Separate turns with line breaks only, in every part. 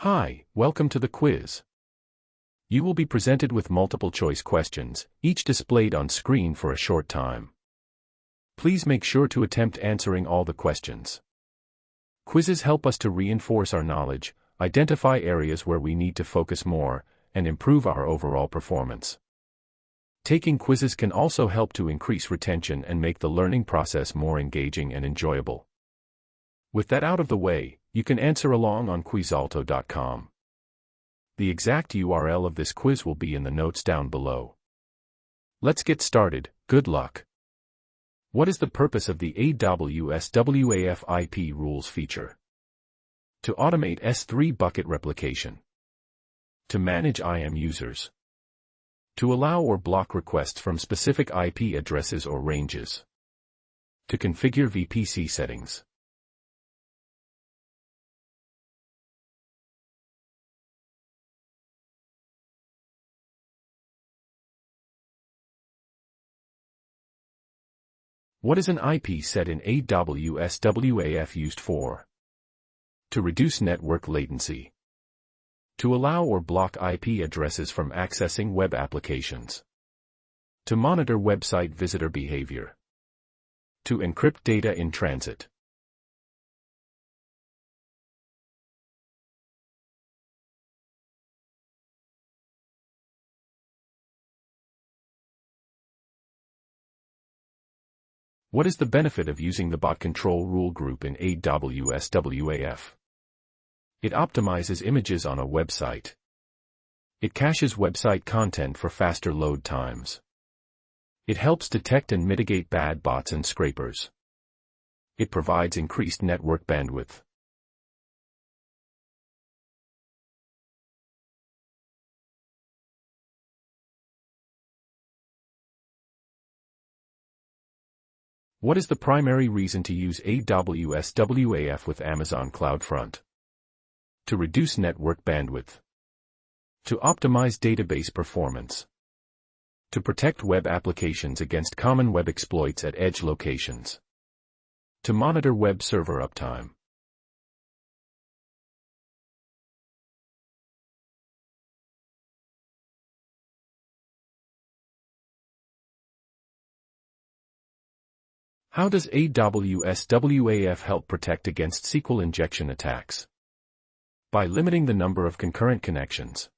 Hi, welcome to the quiz. You will be presented with multiple choice questions, each displayed on screen for a short time. Please make sure to attempt answering all the questions. Quizzes help us to reinforce our knowledge, identify areas where we need to focus more, and improve our overall performance. Taking quizzes can also help to increase retention and make the learning process more engaging and enjoyable. With that out of the way, you can answer along on quizalto.com. The exact URL of this quiz will be in the notes down below. Let's get started. Good luck. What is the purpose of the AWS WAF IP rules feature? To automate S3 bucket replication. To manage IAM users. To allow or block requests from specific IP addresses or ranges. To configure VPC settings. What is an IP set in AWS WAF used for? To reduce network latency. To allow or block IP addresses from accessing web applications. To monitor website visitor behavior. To encrypt data in transit. What is the benefit of using the bot control rule group in AWS WAF? It optimizes images on a website. It caches website content for faster load times. It helps detect and mitigate bad bots and scrapers. It provides increased network bandwidth. What is the primary reason to use AWS WAF with Amazon CloudFront? To reduce network bandwidth. To optimize database performance. To protect web applications against common web exploits at edge locations. To monitor web server uptime. How does AWS WAF help protect against SQL injection attacks? By limiting the number of concurrent connections.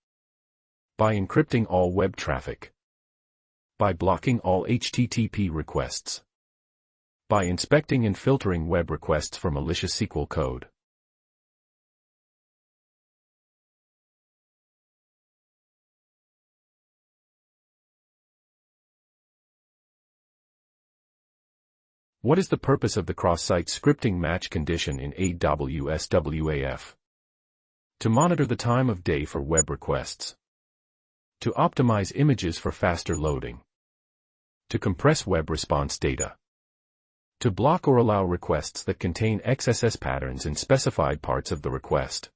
By encrypting all web traffic. By blocking all HTTP requests. By inspecting and filtering web requests for malicious SQL code. What is the purpose of the cross-site scripting match condition in AWS WAF? To monitor the time of day for web requests. To optimize images for faster loading. To compress web response data. To block or allow requests that contain XSS patterns in specified parts of the request.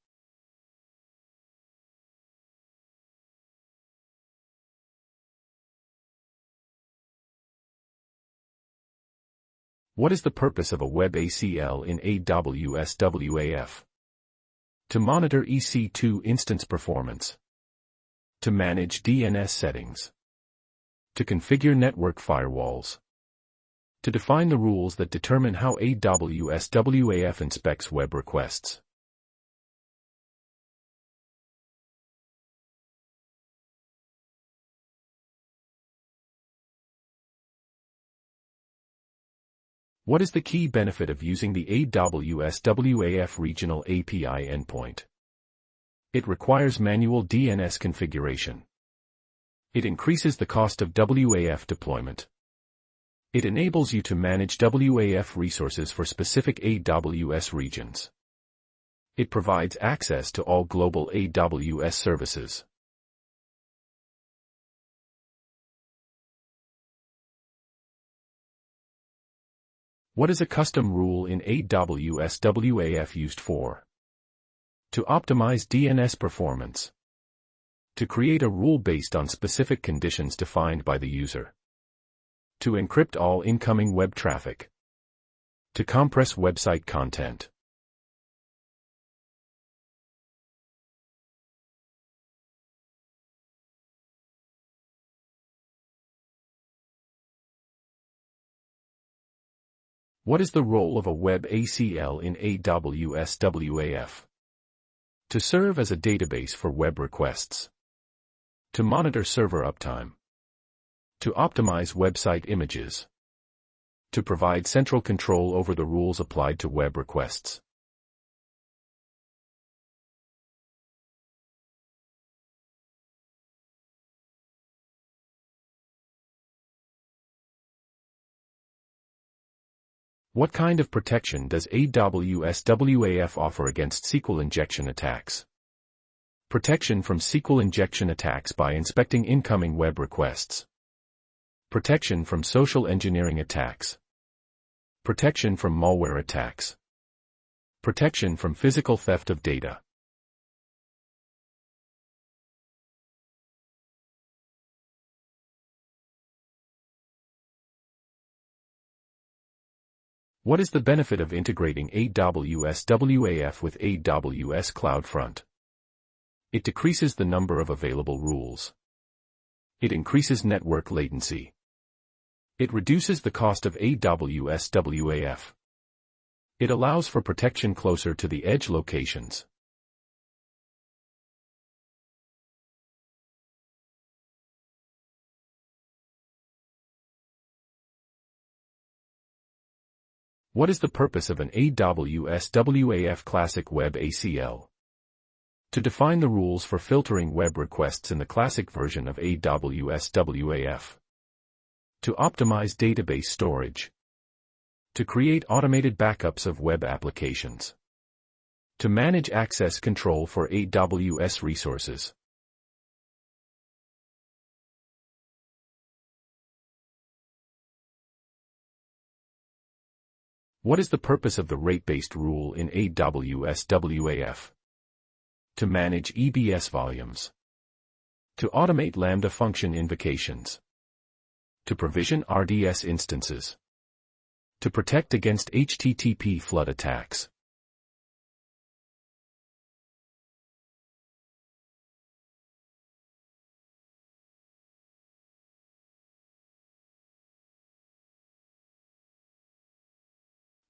What is the purpose of a web ACL in AWS WAF? To monitor EC2 instance performance. To manage DNS settings. To configure network firewalls. To define the rules that determine how AWS WAF inspects web requests. What is the key benefit of using the AWS WAF regional API endpoint? It requires manual DNS configuration. It increases the cost of WAF deployment. It enables you to manage WAF resources for specific AWS regions. It provides access to all global AWS services. What is a custom rule in AWS WAF used for? To optimize DNS performance. To create a rule based on specific conditions defined by the user. To encrypt all incoming web traffic. To compress website content. What is the role of a web ACL in AWS WAF? To serve as a database for web requests. To monitor server uptime. To optimize website images. To provide central control over the rules applied to web requests. What kind of protection does AWS WAF offer against SQL injection attacks? Protection from SQL injection attacks by inspecting incoming web requests. Protection from social engineering attacks. Protection from malware attacks. Protection from physical theft of data. What is the benefit of integrating AWS WAF with AWS CloudFront? It decreases the number of available rules. It increases network latency. It reduces the cost of AWS WAF. It allows for protection closer to the edge locations. What is the purpose of an AWS WAF Classic Web ACL? To define the rules for filtering web requests in the classic version of AWS WAF. To optimize database storage. To create automated backups of web applications. To manage access control for AWS resources. What is the purpose of the rate-based rule in AWS WAF? To manage EBS volumes. To automate Lambda function invocations. To provision RDS instances. To protect against HTTP flood attacks.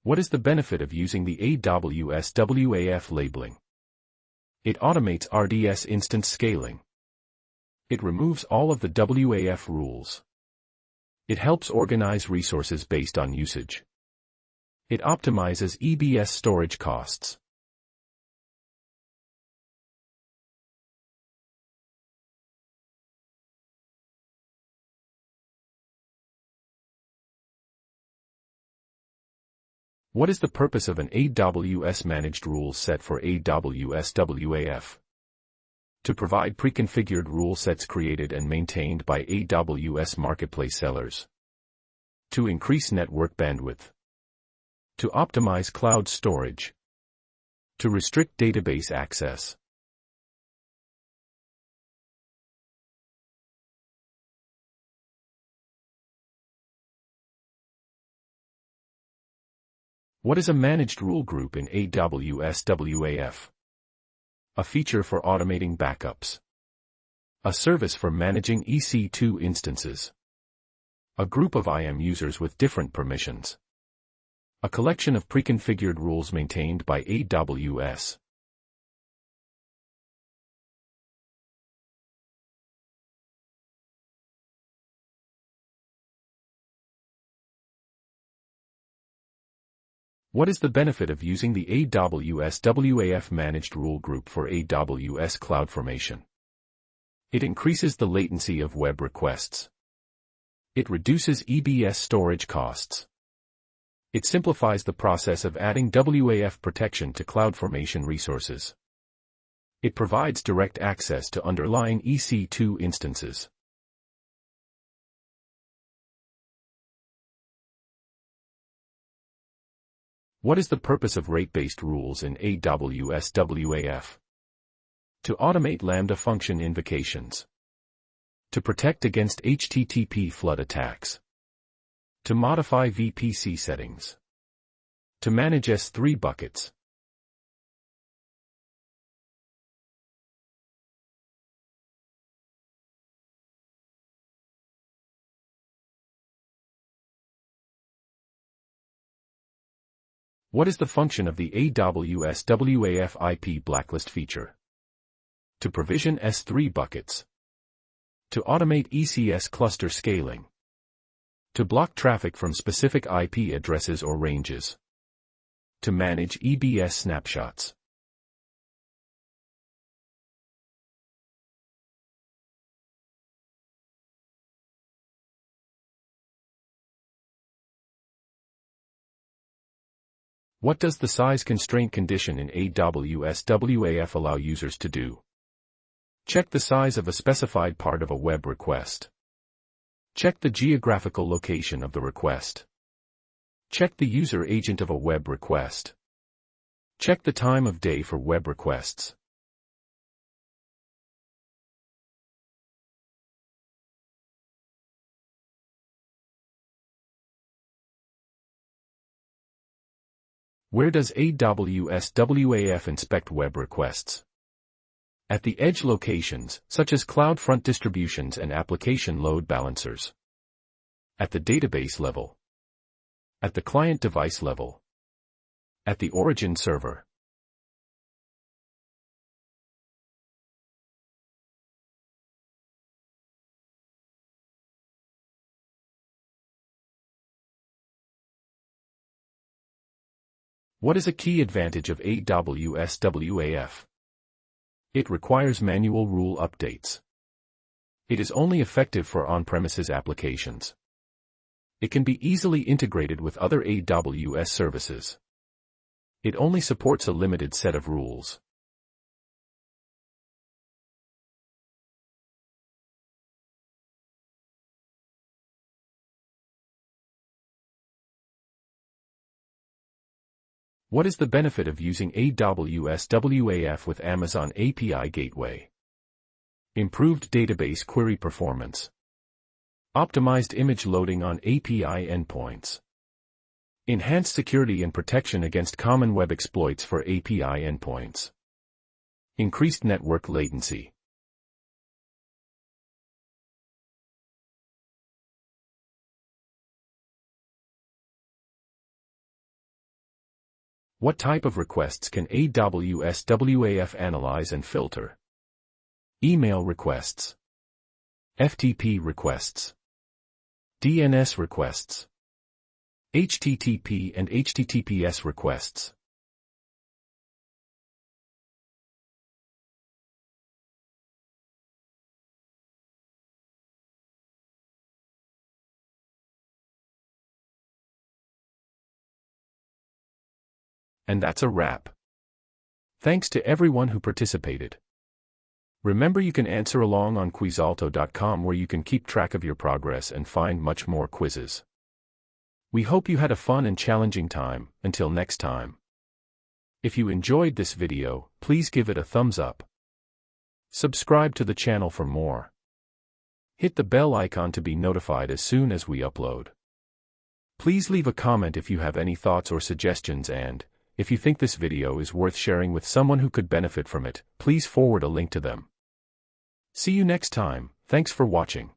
What is the benefit of using the AWS WAF labeling? It automates RDS instance scaling. It removes all of the WAF rules. It helps organize resources based on usage. It optimizes EBS storage costs. What is the purpose of an AWS managed rules set for AWS WAF? To provide pre-configured rule sets created and maintained by AWS marketplace sellers. To increase network bandwidth. To optimize cloud storage. To restrict database access. What is a managed rule group in AWS WAF? A feature for automating backups. A service for managing EC2 instances. A group of IAM users with different permissions. A collection of pre-configured rules maintained by AWS. What is the benefit of using the AWS WAF managed rule group for AWS CloudFormation? It increases the latency of web requests. It reduces EBS storage costs. It simplifies the process of adding WAF protection to CloudFormation resources. It provides direct access to underlying EC2 instances. What is the purpose of rate-based rules in AWS WAF? To automate Lambda function invocations. To protect against HTTP flood attacks. To modify VPC settings. To manage S3 buckets. What is the function of the AWS WAF IP blacklist feature? To provision S3 buckets. To automate ECS cluster scaling. To block traffic from specific IP addresses or ranges. To manage EBS snapshots. What does the size constraint condition in AWS WAF allow users to do? Check the size of a specified part of a web request. Check the geographical location of the request. Check the user agent of a web request. Check the time of day for web requests. Where does AWS WAF inspect web requests? At the edge locations, such as CloudFront distributions and application load balancers. At the database level. At the client device level. At the origin server. What is a key advantage of AWS WAF? It requires manual rule updates. It is only effective for on-premises applications. It can be easily integrated with other AWS services. It only supports a limited set of rules. What is the benefit of using AWS WAF with Amazon API Gateway? Improved database query performance. Optimized image loading on API endpoints. Enhanced security and protection against common web exploits for API endpoints. Increased network latency. What type of requests can AWS WAF analyze and filter? Email requests. FTP requests. DNS requests. HTTP and HTTPS requests. And that's a wrap. Thanks to everyone who participated. Remember, you can answer along on quizalto.com, where you can keep track of your progress and find much more quizzes. We hope you had a fun and challenging time. Until next time. If you enjoyed this video, please give it a thumbs up. Subscribe to the channel for more. Hit the bell icon to be notified as soon as we upload. Please leave a comment if you have any thoughts or suggestions, and if you think this video is worth sharing with someone who could benefit from it, please forward a link to them. See you next time. Thanks for watching.